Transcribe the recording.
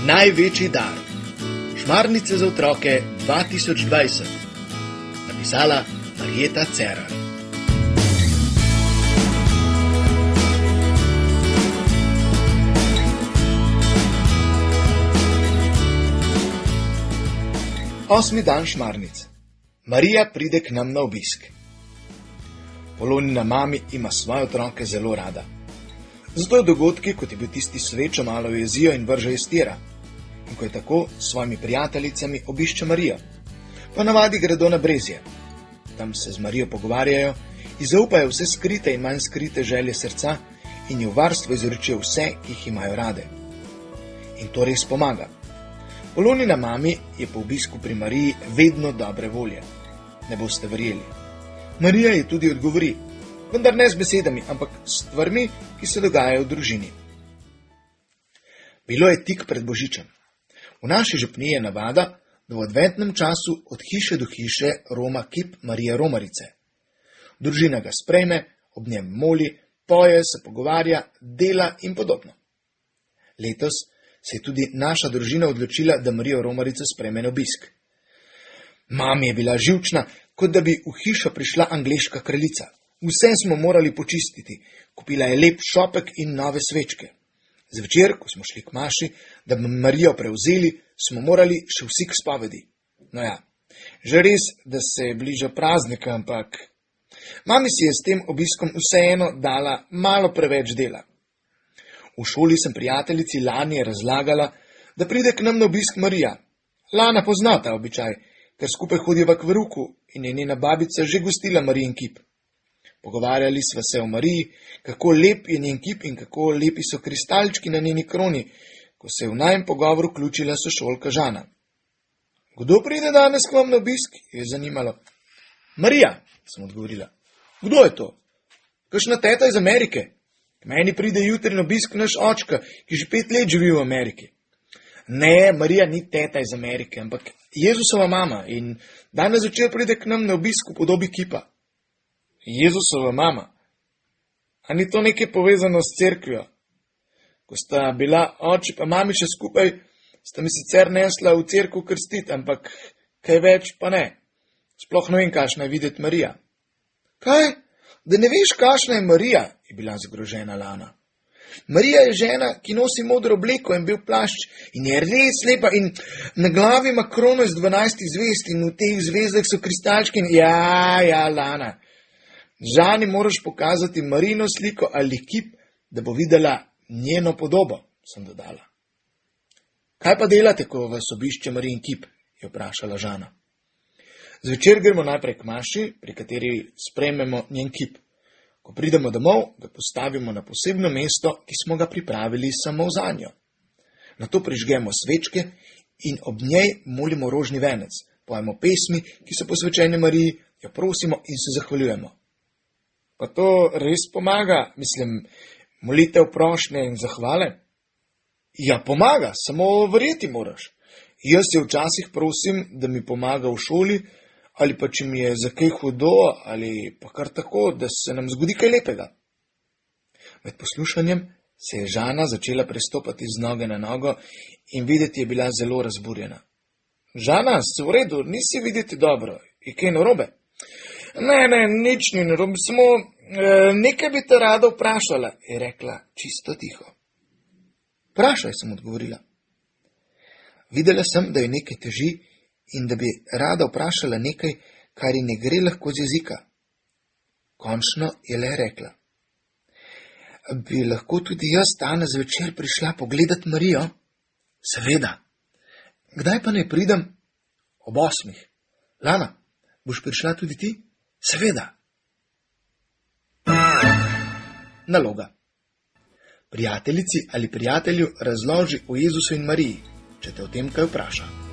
Največji dar. Šmarnice za otroke 2020. Napisala Marjeta Cerar. Osmi dan šmarnic. Marija pride k nam na obisk. Polonina mami ima svoje otroke zelo rada. Zato je dogodki, kot je bil tisti svečo, malo jezijo in vržejo iz tira. In ko je tako, s svojimi prijateljicami obišče Marijo. Po navadi gredo na Brezje. Tam se z Marijo pogovarjajo in zaupajo vse skrite in manj skrite želje srca in ji v varstvo izročijo vse, ki jih imajo rade. In to res pomaga. Polonina mami je po obisku pri Mariji vedno dobre volje. Ne boste verjeli. Marija ji tudi odgovori, vendar ne z besedami, ampak s stvarmi, ki se dogajajo v družini. Bilo je tik pred Božičem. V naši župniji je navada, da v adventnem času od hiše do hiše roma kip Marije Romarice. Družina ga sprejme, ob njem moli, poje, se pogovarja, dela in podobno. Letos se je tudi naša družina odločila, da Marijo Romarico sprejme na obisk. Mami je bila živčna, kot da bi v hišo prišla angleška kraljica. Vse smo morali počistiti, kupila je lep šopek in nove svečke. Zvečer, ko smo šli k maši, da bi Marijo prevzeli, smo morali še vsi k spovedi. No ja, že res, da se je bližal praznik, ampak mami si je s tem obiskom vseeno dala malo preveč dela. V šoli sem prijateljici Lani razlagala, da pride k nam na obisk Marija. Lana pozna ta običaj, ker skupaj hodiva k veruku in je njena babica že gostila Marijin kip. Pogovarjali sva se o Mariji, kako lep je njen kip in kako lepi so kristalčki na njeni kroni, ko se je v najin pogovor vključila sošolka Žana. Kdo pride danes k vam na obisk? Je zanimalo. Marija, sem odgovorila. Kdo je to? Kakšna teta iz Amerike? K meni pride jutri na obisk naš očka, ki že 5 let živi v Ameriki. Ne, Marija ni teta iz Amerike, ampak Jezusova mama in danes zvečer pride k nam na obisk v podobi kipa. Jezusova mama. A ni to nekaj povezano s cerkvijo? Ko sta bila oči pa mami še skupaj, sta mi sicer nesla v cerkev krstiti, ampak kaj več pa ne. Sploh ne vem, kakšna je videti Marija. Kaj? Da ne veš, kakšna je Marija, je bila zgrožena Lana. Marija je žena, ki nosi modro obleko in bel plašč in je res lepa in na glavi ima krono iz 12 zvezd in v teh zvezdah so kristalčki in ja, Lana. Žani moraš pokazati Marijino sliko ali kip, da bo videla njeno podobo, sem dodala. Kaj pa delate, ko vas obišče Marijin kip, je vprašala Žana. Zvečer gremo najprej k maši, pri kateri sprejmemo njen kip. Ko pridemo domov, ga postavimo na posebno mesto, ki smo ga pripravili samo zanjo. Nato prižgemo svečke in ob njej molimo rožni venec, pojemo pesmi, ki so posvečene Mariji, jo prosimo in se zahvaljujemo. Pa to res pomaga, molitev prošnje in zahvale? Ja, pomaga, samo verjeti moraš. Jaz se včasih prosim, da mi pomaga v šoli, ali pa če mi je za kaj hudo, ali pa kar tako, da se nam zgodi kaj lepega. Med poslušanjem se je Žana začela prestopati z noge na nogo in videti je bila zelo razburjena. Žana, si v redu, nisi videti dobro, je kaj narobe? Ne, nič ni narobe, samo nekaj bi te rada vprašala, je rekla čisto tiho. Vprašaj, sem odgovorila. Videla sem, da jo nekaj teži in da bi rada vprašala nekaj, kar ji ne gre lahko z jezika. Končno je le rekla. Bi lahko tudi jaz danes zvečer prišla pogledat Marijo? Seveda. Kdaj pa naj pridem? Ob 8. Lana, boš prišla tudi ti? Seveda. Naloga. Prijateljici ali prijatelju razloži o Jezusu in Mariji, če te o tem kaj vpraša.